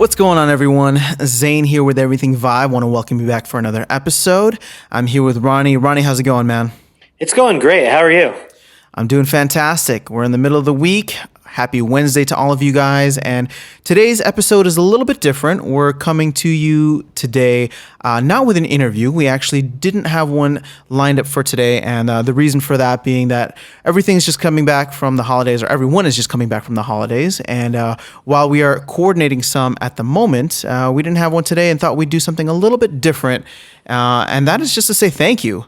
What's going on, everyone? Zane here with Everything Vibe. I want to welcome you back for another episode. I'm here with Ronnie. Ronnie, how's it going, man? It's going great. How are you? I'm doing fantastic. We're in the middle of the week. Happy Wednesday to all of you guys. And today's episode is a little bit different. We're coming to you today, not with an interview. We actually didn't have one lined up for today. And the reason for that being that everything's just coming back from the holidays, or everyone is just coming back from the holidays. And while we are coordinating some at the moment, we didn't have one today and thought we'd do something a little bit different. And that is just to say thank you.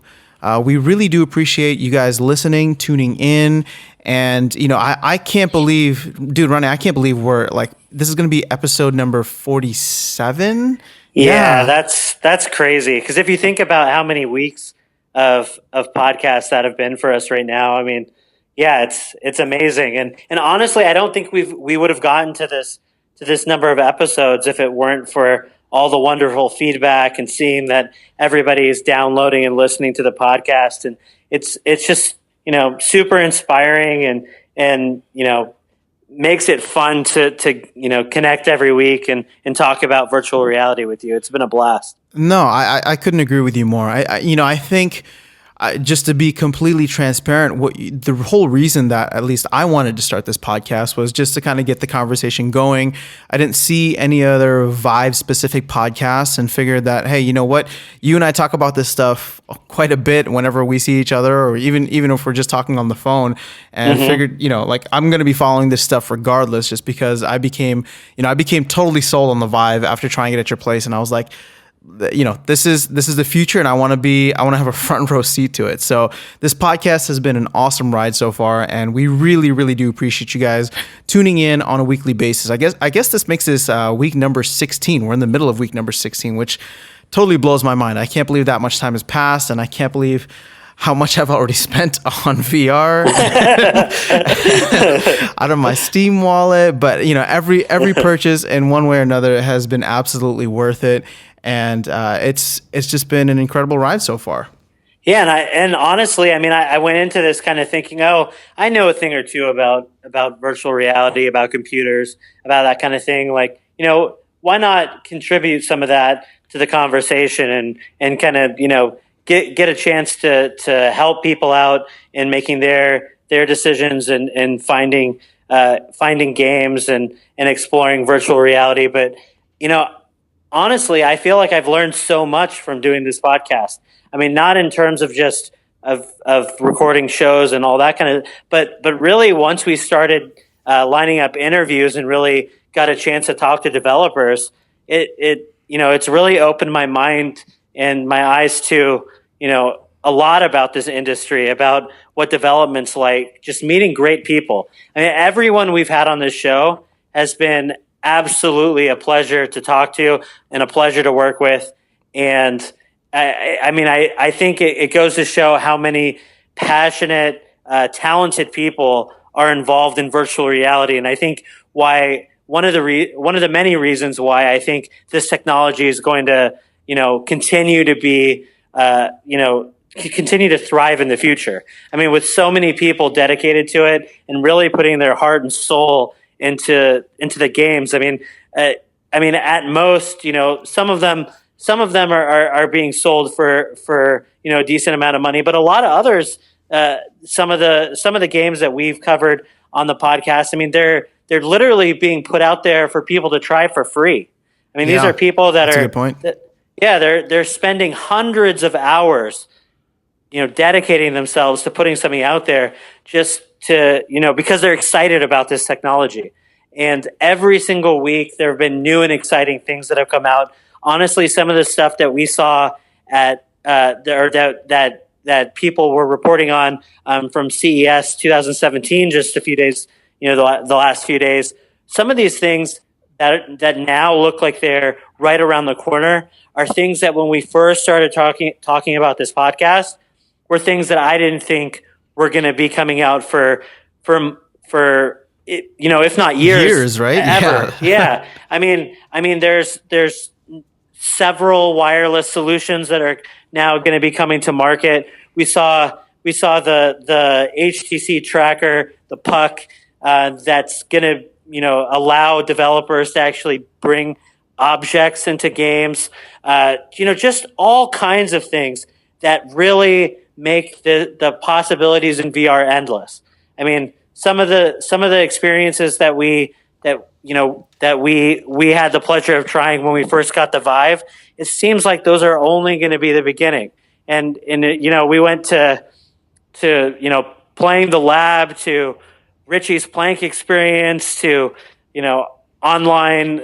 We really do appreciate you guys listening, tuning in. And, you know, I can't believe, dude, Ronnie, I can't believe we're like, this is going to be episode number 47. Yeah, that's crazy. Because if you think about how many weeks of podcasts that have been for us right now, I mean, yeah, it's amazing. And honestly, I don't think we would have gotten to this number of episodes if it weren't for all the wonderful feedback and seeing that everybody is downloading and listening to the podcast. And it's just, you know, super inspiring and, you know, makes it fun to, you know, connect every week and talk about virtual reality with you. It's been a blast. No, I couldn't agree with you more. I think just to be completely transparent, the whole reason that at least I wanted to start this podcast was just to kind of get the conversation going. I didn't see any other Vibe specific podcasts and figured that, hey, you know what? You and I talk about this stuff quite a bit whenever we see each other, or even if we're just talking on the phone, and figured, you know, like I'm going to be following this stuff regardless, just because I became totally sold on the Vibe after trying it at your place. And I was like, you know, this is the future, and I want to have a front row seat to it. So this podcast has been an awesome ride so far, and we really, really do appreciate you guys tuning in on a weekly basis. I guess this makes this week number 16. We're in the middle of week number 16, which totally blows my mind. I can't believe that much time has passed, and I can't believe how much I've already spent on VR out of my Steam wallet. But, you know, every purchase in one way or another has been absolutely worth it. And it's just been an incredible ride so far. Yeah, and honestly, I mean, I went into this kind of thinking, oh, I know a thing or two about virtual reality, about computers, about that kind of thing. Like, you know, why not contribute some of that to the conversation and kind of, you know, get a chance to help people out in making their decisions and finding games and exploring virtual reality. But, you know, honestly, I feel like I've learned so much from doing this podcast. I mean, not in terms of just of recording shows and all that kind of, but really once we started lining up interviews and really got a chance to talk to developers, it you know, it's really opened my mind and my eyes to, you know, a lot about this industry, about what development's like, just meeting great people. I mean, everyone we've had on this show has been absolutely a pleasure to talk to and a pleasure to work with. And I think it goes to show how many passionate, talented people are involved in virtual reality. And I think why one of the many reasons why I think this technology is going to, you know, continue to be, you know, continue to thrive in the future. I mean, with so many people dedicated to it and really putting their heart and soul into the games. I mean, at most, you know, some of them are being sold for you know, a decent amount of money, but a lot of others, some of the games that we've covered on the podcast, I mean, they're literally being put out there for people to try for free. I mean, these are people that that's are a good point. They're spending hundreds of hours, you know, dedicating themselves to putting something out there just to, you know, because they're excited about this technology. And every single week there have been new and exciting things that have come out. Honestly, some of the stuff that we saw at that people were reporting on from CES 2017, just a few days, you know, the last few days, some of these things that now look like they're right around the corner are things that when we first started talking about this podcast were things that I didn't think were going to be coming out for you know, if not years, right? Ever. Yeah. I mean, there's several wireless solutions that are now going to be coming to market. We saw the HTC tracker, the Puck, that's going to, allow developers to actually bring objects into games, just all kinds of things that really make the possibilities in VR endless. I mean, some of the experiences that we had the pleasure of trying when we first got the Vive, it seems like those are only going to be the beginning. And we went to playing the lab, to Richie's Plank experience, to online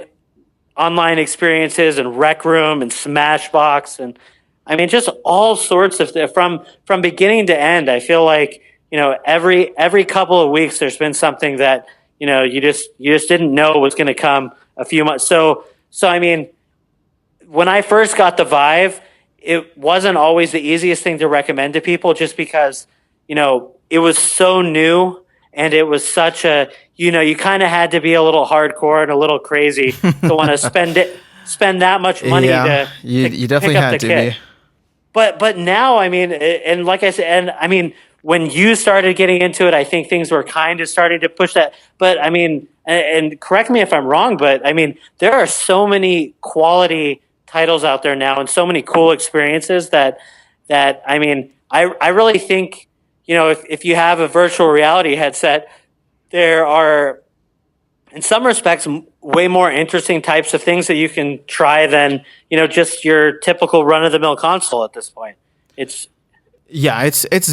experiences and Rec Room and Smashbox, and I mean just all sorts of from beginning to end. I feel like every couple of weeks there's been something that you just didn't know was going to come a few months. So I mean, when I first got the Vive, it wasn't always the easiest thing to recommend to people, just because it was so new. And it was such a, you kind of had to be a little hardcore and a little crazy to want to spend that much money you definitely pick up had the to kit. be. But now, I mean, and like I said, and I mean, when you started getting into it, I think things were kind of starting to push that. But I mean, and correct me if I'm wrong, but I mean, there are so many quality titles out there now and so many cool experiences that I mean, I really think, if you have a virtual reality headset, there are, in some respects, way more interesting types of things that you can try than, just your typical run-of-the-mill console at this point. It's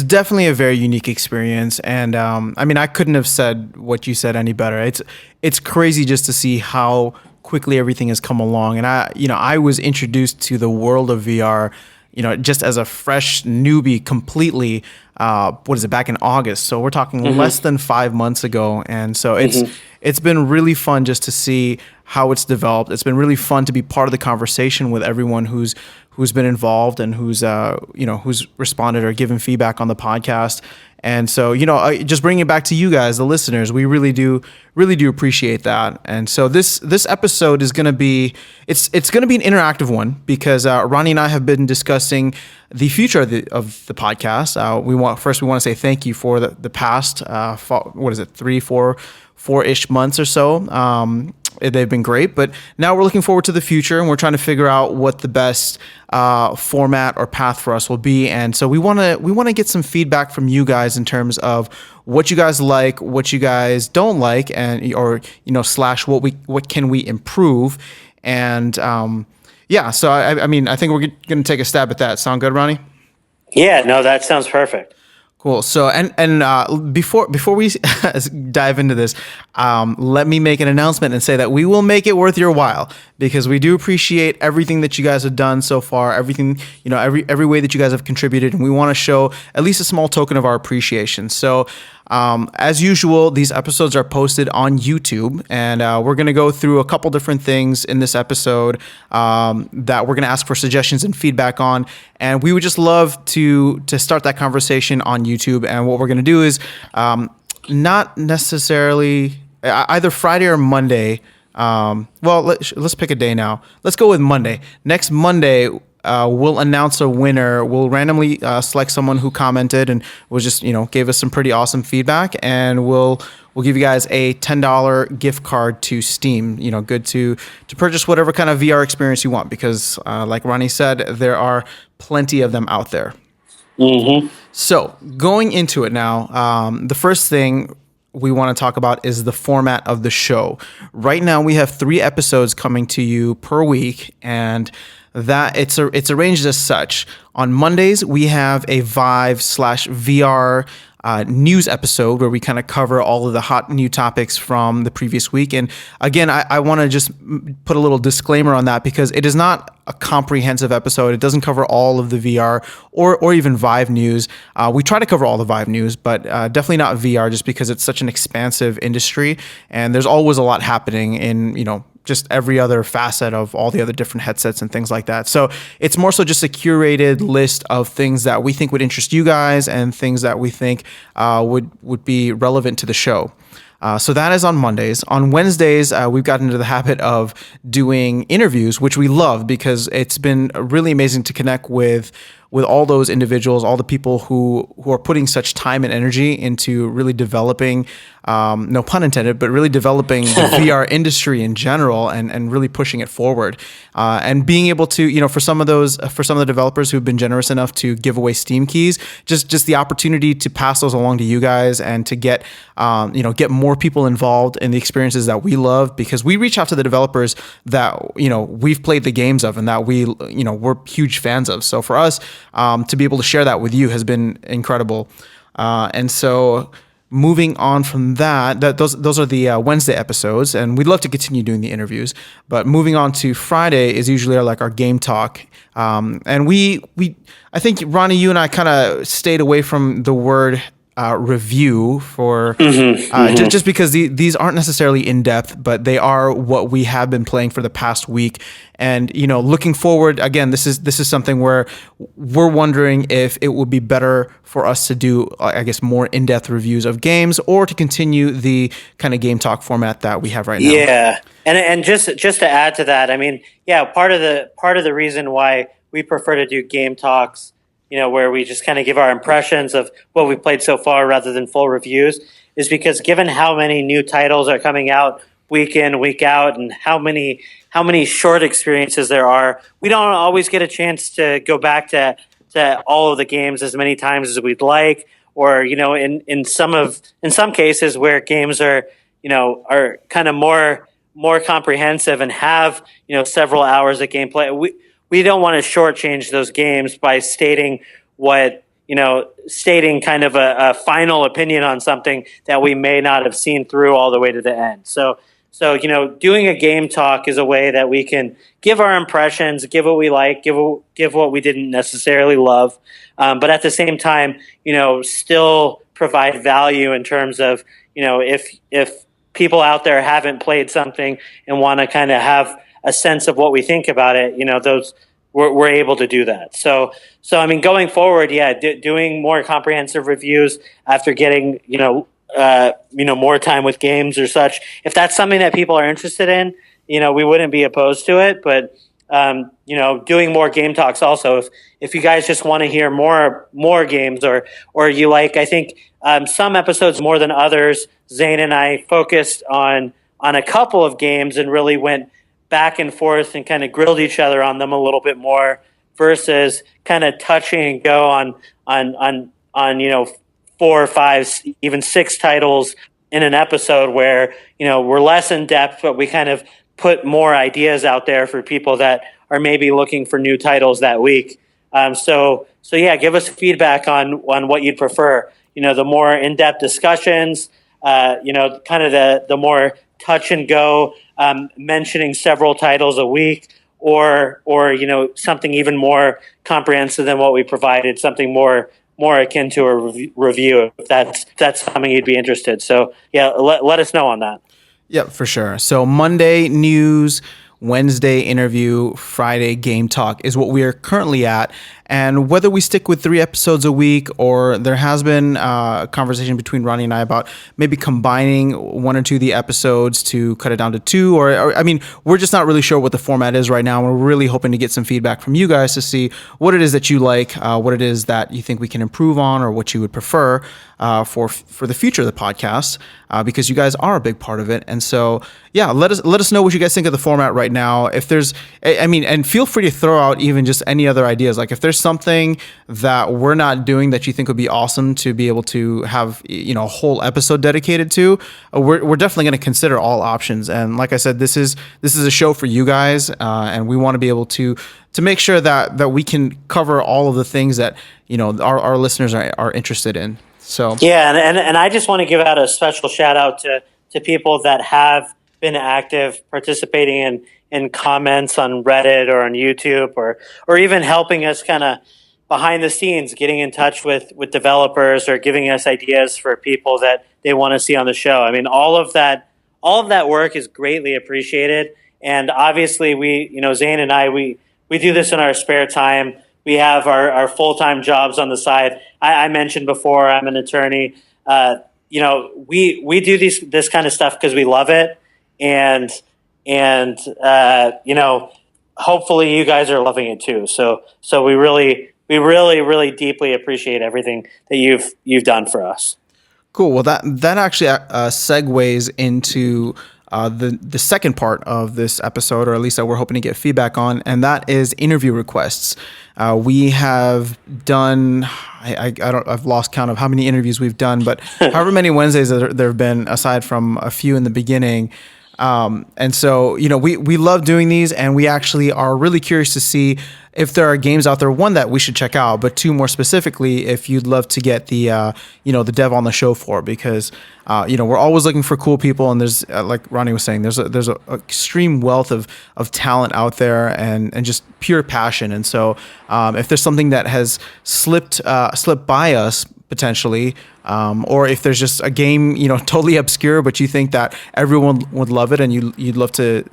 definitely a very unique experience. And I mean, I couldn't have said what you said any better. It's crazy just to see how quickly everything has come along. And I was introduced to the world of VR, just as a fresh newbie completely, back in August. So we're talking less than 5 months ago. And so it's been really fun just to see how it's developed. It's been really fun to be part of the conversation with everyone who's been involved and who's responded or given feedback on the podcast. And so, just bringing it back to you guys, the listeners, we really do appreciate that. And so this episode is going to be, it's going to be an interactive one, because Ronnie and I have been discussing the future of the podcast. We want to say thank you for the past, 4-ish months or so. They've been great, but now we're looking forward to the future, and we're trying to figure out what the best format or path for us will be. And so we want to get some feedback from you guys in terms of what you guys like, what you guys don't like, and / what can we improve. And so I mean, I think we're going to take a stab at that. Sound good, Ronnie? Yeah, no, that sounds perfect. Cool. So, and before we dive into this, let me make an announcement and say that we will make it worth your while, because we do appreciate everything that you guys have done so far, everything, every way that you guys have contributed, and we want to show at least a small token of our appreciation. So, as usual, these episodes are posted on YouTube, and we're going to go through a couple different things in this episode that we're going to ask for suggestions and feedback on. And we would just love to start that conversation on YouTube. And what we're going to do is not necessarily either Friday or Monday. Let's pick a day now. Let's go with Monday. Next Monday, we'll announce a winner. We'll randomly select someone who commented and was just, gave us some pretty awesome feedback, and we'll give you guys a $10 gift card to Steam. Good to purchase whatever kind of VR experience you want, because like Ronnie said, there are plenty of them out there. Mm-hmm. So going into it now, the first thing we want to talk about is the format of the show. Right now, we have 3 episodes coming to you per week, and that it's arranged as such. On Mondays, we have a Vive/VR news episode where we kind of cover all of the hot new topics from the previous week. And again, I want to just put a little disclaimer on that, because it is not a comprehensive episode. It doesn't cover all of the VR or even Vive news. We try to cover all the Vive news, but definitely not VR, just because it's such an expansive industry, and there's always a lot happening in, just every other facet of all the other different headsets and things like that. So it's more so just a curated list of things that we think would interest you guys and things that we think would be relevant to the show. So that is on Mondays. On Wednesdays, we've gotten into the habit of doing interviews, which we love, because it's been really amazing to connect with with all those individuals, all the people who are putting such time and energy into really developing, no pun intended, but really developing the VR industry in general, and really pushing it forward, and being able to, for some of the developers who've been generous enough to give away Steam keys, just the opportunity to pass those along to you guys and to get more people involved in the experiences that we love, because we reach out to the developers that we've played the games of and that we're huge fans of. So for us, to be able to share that with you has been incredible. And so moving on from those are the Wednesday episodes, and we'd love to continue doing the interviews. But moving on to Friday is usually our game talk. And I think Ronnie, you and I kind of stayed away from the word review for just because these aren't necessarily in depth, but they are what we have been playing for the past week. And looking forward, again, this is something where we're wondering if it would be better for us to do, I guess, more in-depth reviews of games, or to continue the kind of game talk format that we have right now. Yeah, and just to add to that, I mean, yeah, part of the reason why we prefer to do game talks, where we just kind of give our impressions of what we played so far rather than full reviews, is because given how many new titles are coming out week in, week out, and how many short experiences there are, we don't always get a chance to go back to all of the games as many times as we'd like, or in some cases where games are kind of more comprehensive and have several hours of gameplay. We don't want to shortchange those games by stating kind of a final opinion on something that we may not have seen through all the way to the end. So doing a game talk is a way that we can give our impressions, give what we like, give what we didn't necessarily love, but at the same time, still provide value in terms of, if people out there haven't played something and want to kind of have a sense of what we think about it, we're able to do that. So I mean, going forward, doing more comprehensive reviews after getting, more time with games or such. If that's something that people are interested in, we wouldn't be opposed to it. But doing more game talks also. If you guys just want to hear more games, or you like, I think some episodes more than others, Zane and I focused on a couple of games and really went back and forth and kind of grilled each other on them a little bit more, versus kind of touching and go on 4 or 5, even 6 titles in an episode, where we're less in depth, but we kind of put more ideas out there for people that are maybe looking for new titles that week. So yeah, give us feedback on what you'd prefer. The more in-depth discussions, kind of the more touch and go, mentioning several titles a week, or something even more comprehensive than what we provided, something more akin to a review, if that's something you'd be interested. So yeah, let us know on that. Yep, for sure. So Monday news, Wednesday interview, Friday game talk is what we are currently at. And whether we stick with 3 episodes a week, or there has been a conversation between Ronnie and I about maybe combining 1 or 2 of the episodes to cut it down to 2, or I mean, we're just not really sure what the format is right now. We're really hoping to get some feedback from you guys to see what it is that you like, what it is that you think we can improve on, or what you would prefer for the future of the podcast, because you guys are a big part of it. And so, yeah, let us know what you guys think of the format right now. If there's, and feel free to throw out even just any other ideas. Like if there's something that we're not doing that you think would be awesome to be able to have, a whole episode dedicated to, we're definitely going to consider all options. And like I said, this is a show for you guys, and we want to be able to make sure that we can cover all of the things that our listeners are interested in. So yeah, and I just want to give out a special shout out to people that have been active, participating in comments on Reddit or on YouTube, or even helping us kind of behind the scenes, getting in touch with developers, or giving us ideas for people that they want to see on the show. I mean, all of that work is greatly appreciated. And obviously Zane and I, we do this in our spare time. We have our full-time jobs on the side. I mentioned before, I'm an attorney. We do this kind of stuff because we love it. And hopefully you guys are loving it too. So we really we really, really deeply appreciate everything that you've done for us. Cool. Well, that actually segues into the second part of this episode, or at least that we're hoping to get feedback on, and that is interview requests. We have done, I've lost count of how many interviews we've done, but however many Wednesdays there have been, aside from a few in the beginning. And so, we love doing these, and we actually are really curious to see if there are games out there, one, that we should check out, but two, more specifically, if you'd love to get the dev on the show for, because, we're always looking for cool people, and there's, like Ronnie was saying, there's a extreme wealth of talent out there, and just pure passion. And so, if there's something that has slipped by us, potentially, or if there's just a game, totally obscure, but you think that everyone would love it, and you'd love to,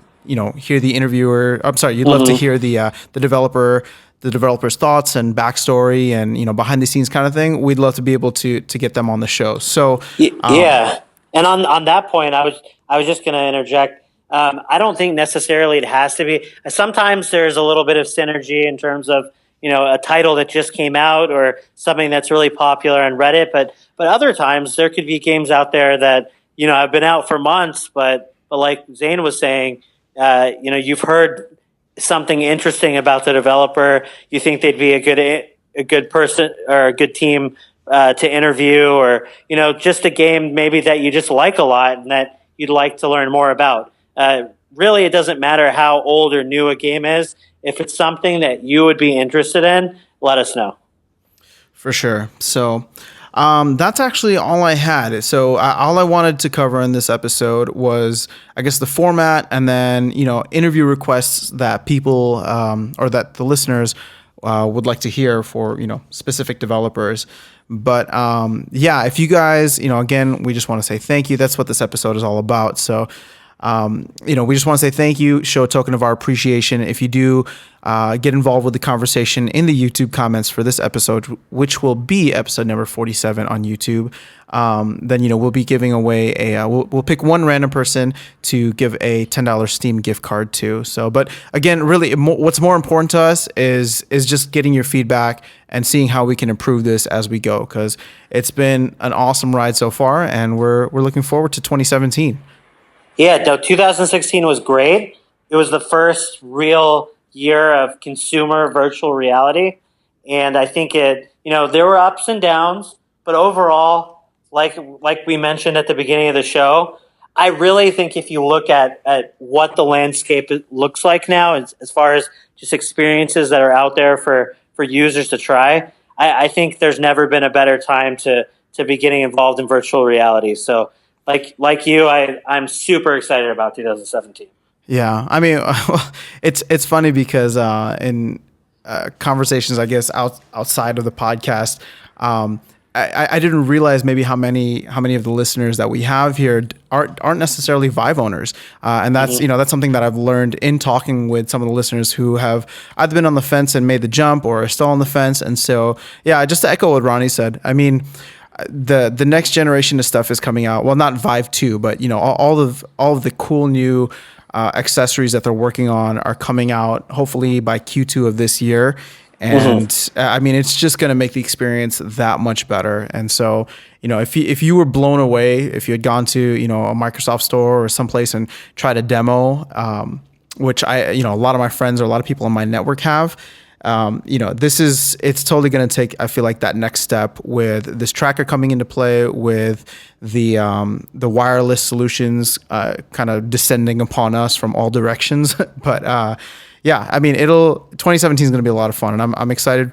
hear the interviewer. I'm sorry, you'd love to hear the developer's thoughts and backstory, and behind the scenes kind of thing. We'd love to be able to get them on the show. So yeah, and on that point, I was just going to interject. I don't think necessarily it has to be. Sometimes there's a little bit of synergy in terms of a title that just came out or something that's really popular on Reddit, but other times there could be games out there that have been out for months, but like Zane was saying, you've heard something interesting about the developer. You think they'd be a good person or a good team to interview, or just a game maybe that you just like a lot and that you'd like to learn more about. Really, it doesn't matter how old or new a game is. If it's something that you would be interested in, let us know. For sure. So that's actually all I had. So all I wanted to cover in this episode was, I guess, the format, and then, interview requests that people or that the listeners would like to hear for, specific developers. But if you guys, again, we just want to say thank you. That's what this episode is all about. So we just want to say thank you, show a token of our appreciation. If you do get involved with the conversation in the YouTube comments for this episode, which will be episode number 47 on YouTube, then, we'll be giving away we'll pick one random person to give a $10 Steam gift card to. So, but again, really what's more important to us is just getting your feedback and seeing how we can improve this as we go, because it's been an awesome ride so far, and we're looking forward to 2017. Yeah, no, 2016 was great. It was the first real year of consumer virtual reality. And I think there were ups and downs, but overall, like we mentioned at the beginning of the show, I really think if you look at what the landscape looks like now, as far as just experiences that are out there for users to try, I think there's never been a better time to be getting involved in virtual reality. So, like you, I'm super excited about 2017. Yeah, I mean, it's funny because in conversations, I guess, outside of the podcast, I didn't realize maybe how many of the listeners that we have here aren't necessarily Vive owners, and that's that's something that I've learned in talking with some of the listeners who have either been on the fence and made the jump, or are still on the fence. And so, yeah, just to echo what Ronnie said, I mean, the next generation of stuff is coming out. Well, not Vive 2, but all of the cool new accessories that they're working on are coming out hopefully by Q2 of this year. And I mean, it's just going to make the experience that much better. And so, if you were blown away, if you had gone to, a Microsoft store or someplace and tried a demo, which a lot of my friends or a lot of people on my network have, it's totally going to take, I feel like, that next step with this tracker coming into play, with the wireless solutions kind of descending upon us from all directions. But yeah, I mean, 2017 is going to be a lot of fun, and I'm excited.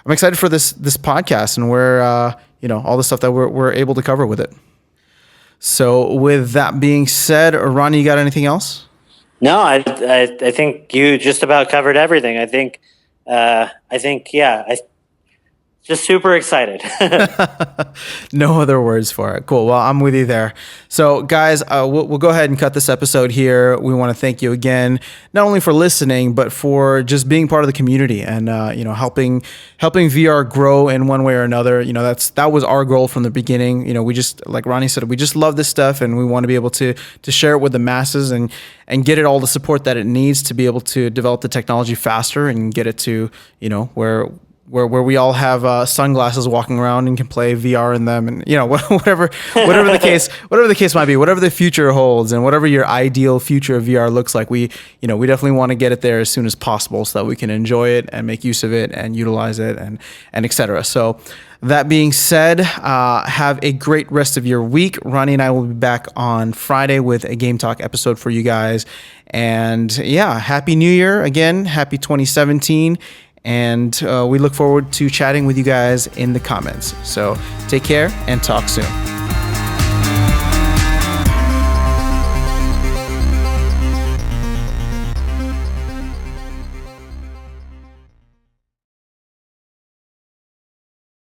I'm excited for this podcast and where all the stuff that we're able to cover with it. So with that being said, Ronnie, you got anything else? No, I think you just about covered everything. I think just super excited. No other words for it. Cool. Well, I'm with you there. So guys, we'll go ahead and cut this episode here. We want to thank you again, not only for listening, but for just being part of the community and, helping VR grow in one way or another. That was our goal from the beginning. We just, like Ronnie said, we just love this stuff, and we want to be able to share it with the masses and get it all the support that it needs to be able to develop the technology faster and get it to, where we all have sunglasses walking around and can play VR in them, and whatever the case might be, whatever the future holds, and whatever your ideal future of VR looks like, we definitely want to get it there as soon as possible so that we can enjoy it and make use of it and utilize it and etc. So that being said, have a great rest of your week. Ronnie and I will be back on Friday with a Game Talk episode for you guys. And yeah, Happy New Year again. Happy 2017. And we look forward to chatting with you guys in the comments. So take care and talk soon.